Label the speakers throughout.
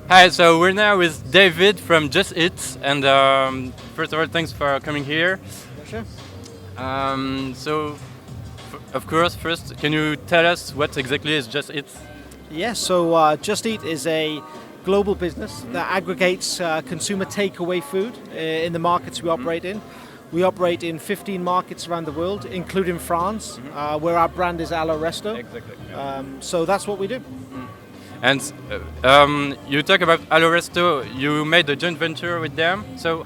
Speaker 1: Hi, so we're now with David from JustEast, and first of all, thanks for coming here.
Speaker 2: Sure.
Speaker 1: Of course, first, can you tell us what exactly is JustEast?
Speaker 2: Yes, so Just Eat is a global business that aggregates consumer takeaway food in the markets we operate in. We operate in 15 markets around the world, including France, where our brand is Allo Resto.
Speaker 1: Exactly.
Speaker 2: So that's what we do.
Speaker 1: And you talk about Allo Resto. You made a joint venture with them. So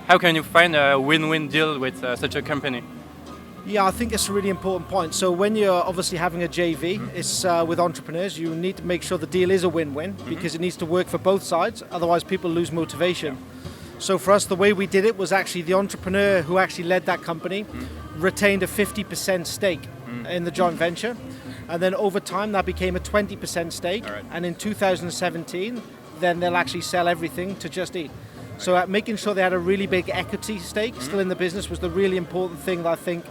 Speaker 1: how can you find a win-win deal with such a company?
Speaker 2: Yeah, I think it's a really important point. So when you're obviously having a JV, it's with entrepreneurs, you need to make sure the deal is a win-win because it needs to work for both sides. Otherwise, people lose motivation. So for us, the way we did it was actually the entrepreneur who actually led that company retained a 50% stake in the joint venture. And then over time, that became a 20% stake.
Speaker 1: All right.
Speaker 2: And in 2017, then they'll actually sell everything to Just Eat. So making sure they had a really big equity stake still in the business was the really important thing that I think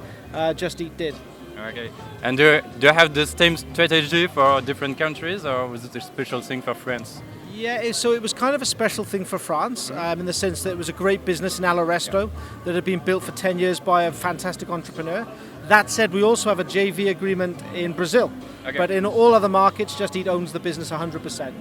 Speaker 2: Just Eat did.
Speaker 1: Okay. And do you have the same strategy for different countries, or was it a special thing for France?
Speaker 2: Yeah, so it was kind of a special thing for France in the sense that it was a great business in Allo Resto that had been built for 10 years by a fantastic entrepreneur. That said, we also have a JV agreement in Brazil.
Speaker 1: Okay.
Speaker 2: But in all other markets, Just Eat owns the business 100%.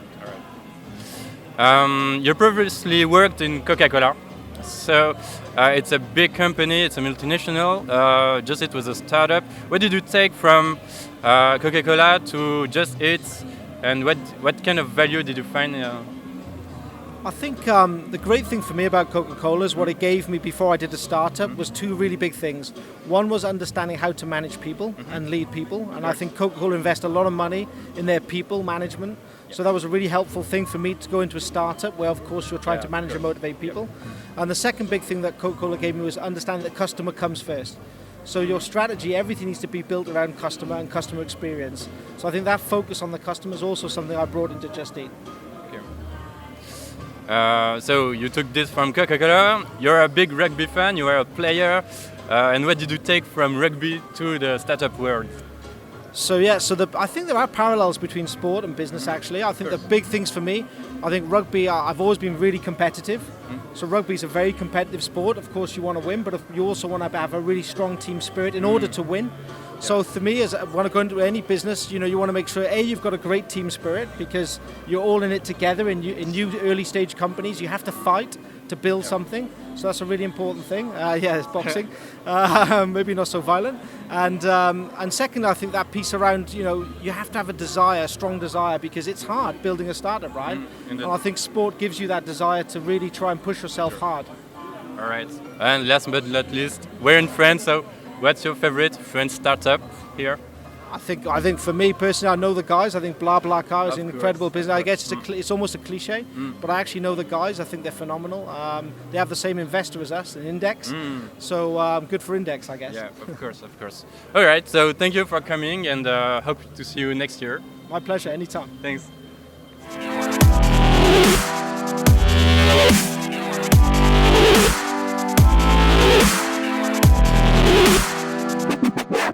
Speaker 1: All right. You previously worked in Coca-Cola, so it's a big company, it's a multinational. Just Eat was a startup. What did you take from Coca-Cola to Just Eat, and what kind of value did you find?
Speaker 2: I think the great thing for me about Coca-Cola is what it gave me before I did a startup was two really big things. One was understanding how to manage people and lead people, and I think Coca-Cola invest a lot of money in their people management. So that was a really helpful thing for me to go into a startup where, of course, you're trying to manage and motivate people. And the second big thing that Coca-Cola gave me was understanding that customer comes first. So your strategy, everything needs to be built around customer and customer experience. So I think that focus on the customer is also something I brought into Just Eat.
Speaker 1: So you took this from Coca-Cola. You're a big rugby fan. You are a player. And what did you take from rugby to the startup world?
Speaker 2: So I think there are parallels between sport and business. Actually, I think the big things for me, I think rugby. I've always been really competitive. So rugby is a very competitive sport. Of course, you want to win, but you also want to have a really strong team spirit in order to win. So for me, as when I go into any business, you want to make sure you've got a great team spirit because you're all in it together. In new early stage companies, you have to fight to build something. So that's a really important thing. It's boxing, maybe not so violent. And second, I think that piece around you have to have a strong desire, because it's hard building a startup, right? And I think sport gives you that desire to really try and push yourself hard.
Speaker 1: All right. And last but not least, we're in France, so what's your favorite French startup here?
Speaker 2: I think for me personally, I know the guys. I think BlaBlaCar is an incredible business. I guess it's almost a cliche, but I actually know the guys. I think they're phenomenal. They have the same investor as us, an Index. So good for Index, I guess.
Speaker 1: Yeah, of course, of course. All right, so thank you for coming, and hope to see you next year.
Speaker 2: My pleasure, anytime.
Speaker 1: Thanks.